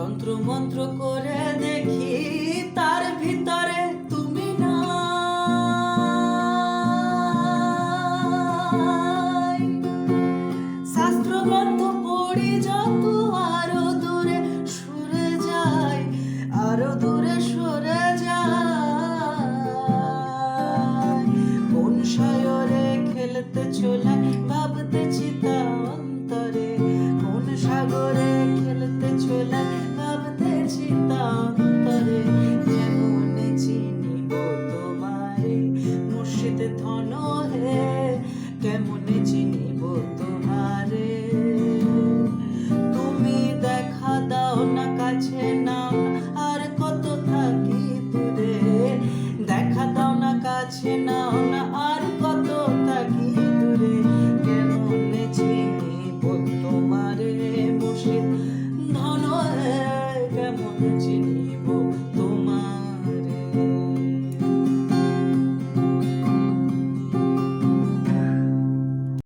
তন্ত্র মন্ত্র করে দেখি তার ভিতরে তুমি নাই। শাস্ত্র গ্রন্থ পড়ি যত আরো দূরে সরে যায়, আরো দূরে সরে যায়। কোন সাগরে খেলতে চলে ভাবতেছি তা অন্তরে, কোন সাগরে খেলতে চলে ভাবতেছি তা অন্তরে। কেমনে চিনিব তোমারে মুর্শিদ ধন হে, কেমনে চিনিব তোমারে। তুমি দেখা দাও না কাছে নাও না, আর কত থাকি দূরে। দেখা দাও না কাছে নাও না, আর কত থাকি দূরে। কেমনে চিনিব তোমারে মুর্শিদ ধন হে, কেমনে চিনিব।